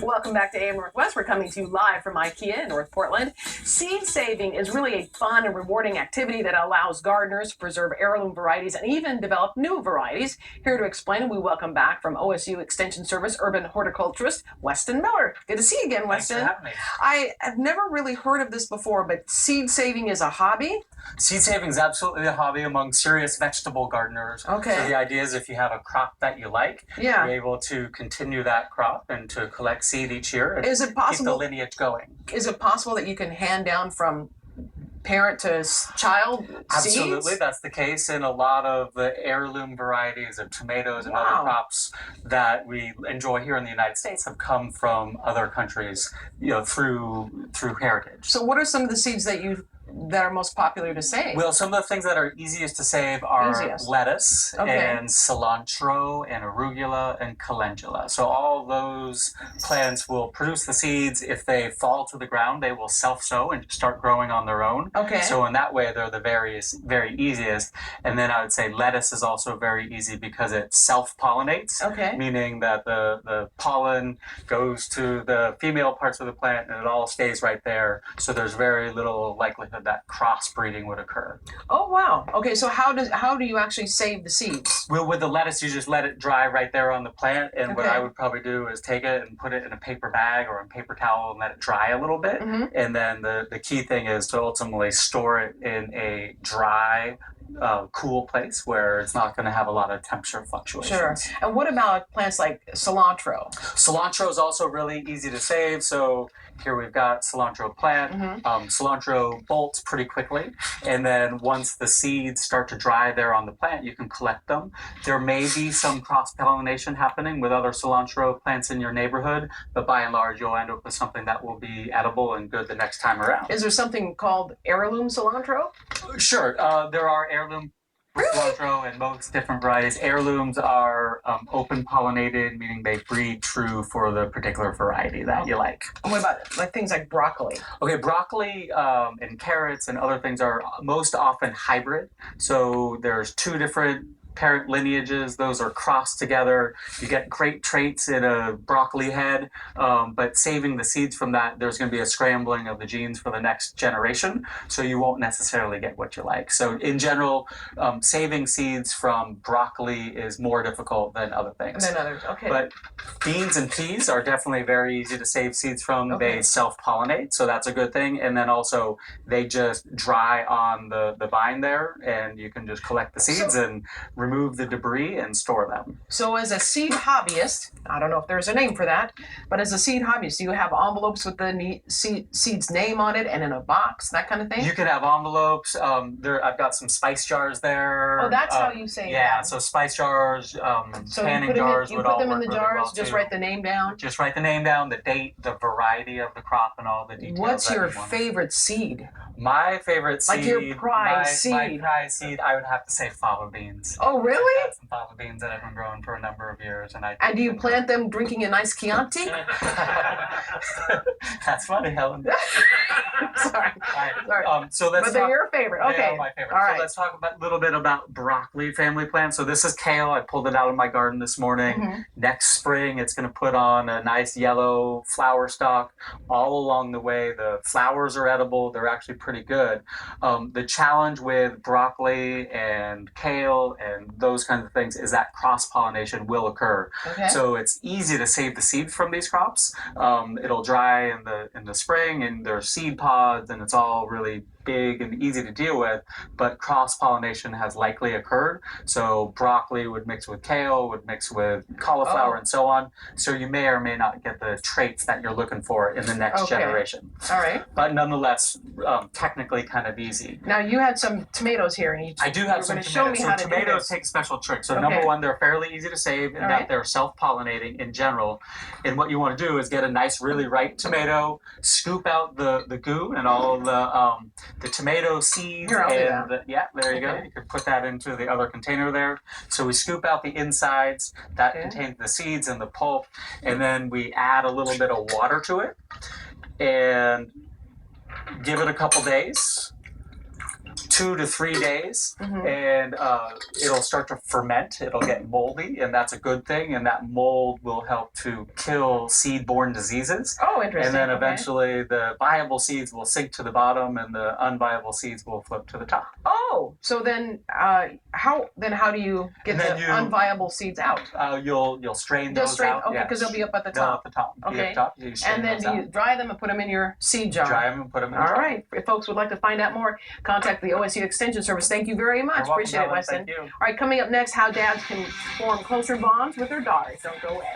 Welcome back to AM Northwest. We're coming to you live from IKEA in North Portland. Seed saving is really a fun and rewarding activity that allows gardeners to preserve heirloom varieties and even develop new varieties. Here to explain it, we welcome back from OSU Extension Service urban horticulturist Westin Miller. Good to see you again, Westin. Thanks for having me. I have never really heard of this before, but seed saving is a hobby? Seed saving is absolutely a hobby among serious vegetable gardeners. Okay. So the idea is if you have a crop that you like, Yeah. you're able to continue that crop and to collect seed each year and Is it keep possible? the lineage going. Is it possible that you can hand down from parent to child Absolutely, seeds? that's the case in a lot of the heirloom varieties of tomatoes and Wow. other crops that we enjoy here in the United States have come from other countries, through heritage. So what are some of the seeds that are most popular to save? Well, some of the things that are easiest to save are lettuce and cilantro and arugula and calendula. So all those plants will produce the seeds. If they fall to the ground, they will self-sow and start growing on their own. Okay. So in that way, they're the very easiest. And then I would say lettuce is also very easy because it self-pollinates, Okay. meaning that the pollen goes to the female parts of the plant and it all stays right there. So there's very little likelihood that crossbreeding would occur. Oh wow. Okay, so how do you actually save the seeds? Well, with the lettuce, you just let it dry right there on the plant. And what Okay. I would probably do is take it and put it in a paper bag or a paper towel and let it dry a little bit. Mm-hmm. And then the key thing is to ultimately store it in a dry, cool place where it's not going to have a lot of temperature fluctuations. Sure. And what about plants like cilantro? Cilantro is also really easy to save. So here we've got cilantro plant. Mm-hmm. Cilantro bolts pretty quickly. And then once the seeds start to dry there on the plant, you can collect them. There may be some cross-pollination happening with other cilantro plants in your neighborhood, but by and large, you'll end up with something that will be edible and good the next time around. Is there something called heirloom cilantro? Sure. There are heirloom cilantro and most different varieties. Heirlooms are open pollinated, meaning they breed true for the particular variety that you like. What about things like broccoli? Okay, broccoli and carrots and other things are most often hybrid. So there's two different parent lineages. Those are crossed together. You get great traits in a broccoli head, but saving the seeds from that, there's going to be a scrambling of the genes for the next generation, so you won't necessarily get what you like. So in general, saving seeds from broccoli is more difficult than other things. And then others, okay. But beans and peas are definitely very easy to save seeds from. Okay. They self-pollinate, so that's a good thing. And then also they just dry on the vine there, and you can just collect the seeds and remove the debris and store them. So as a seed hobbyist, I don't know if there's a name for that, but as a seed hobbyist, do you have envelopes with the seed's name on it and in a box, that kind of thing? You can have envelopes. I've got some spice jars there. Oh, that's how you say Yeah, that. so spice jars, So canning jars you would put all them in work the really jars, well just too. write the name down. Just write the name down, the date, the variety of the crop, and all the details. What's that your you want. favorite seed? My favorite seed, Like your prize seed. My prize seed, I would have to say fava beans. Oh, I've really? got some fava beans that I've been growing for a number of years, and And do you plant them drinking a nice Chianti? That's funny, Helen. Sorry. Sorry. So let's But they're talk. your favorite. They Okay. are my favorite. All right. So let's talk a little bit about broccoli family plants. So this is kale. I pulled it out of my garden this morning. Mm-hmm. Next spring, it's going to put on a nice yellow flower stalk. All along the way, the flowers are edible. They're actually pretty good. The challenge with broccoli and kale and those kinds of things is that cross-pollination will occur. Okay. So it's easy to save the seeds from these crops. It'll dry in the spring, and there's seed pods, and it's all really big and easy to deal with, but cross-pollination has likely occurred. So broccoli would mix with kale, would mix with cauliflower, and so on. So you may or may not get the traits that you're looking for in the next generation. All right. But nonetheless, technically kind of easy. Now you had some tomatoes here, and I do have some tomatoes. Show me how to do tomatoes this. take a special trick. So Okay. number one, they're fairly easy to save in All that right. they're self-pollinating in general. And what you want to do is get a nice, really ripe tomato, scoop out the goo and all the tomato seeds. Here, I'll do and that. yeah, there you go. Okay. You can put that into the other container there. So we scoop out the insides that Okay. contains the seeds and the pulp, and then we add a little bit of water to it and give it a couple days 2 to 3 days, Mhm. and it'll start to ferment. It'll get moldy, and that's a good thing. And that mold will help to kill seed-borne diseases. Oh, interesting. And then Okay. eventually, the viable seeds will sink to the bottom, and the unviable seeds will flip to the top. Oh, so then how do you get And the then unviable seeds out? You'll strain Just those straight, out. okay, yes. because they'll be up at the They'll top. at the top. Be Okay. at the top. You strain And then those do you out. dry them and put them in your seed jar? Dry them and put them in. All right. If folks would like to find out more, contact the OSU Extension Service. Thank you very much. You're welcome, Appreciate it, Helen. Weston. Thank you. All right, coming up next, how dads can form closer bonds with their daughters. Don't go away.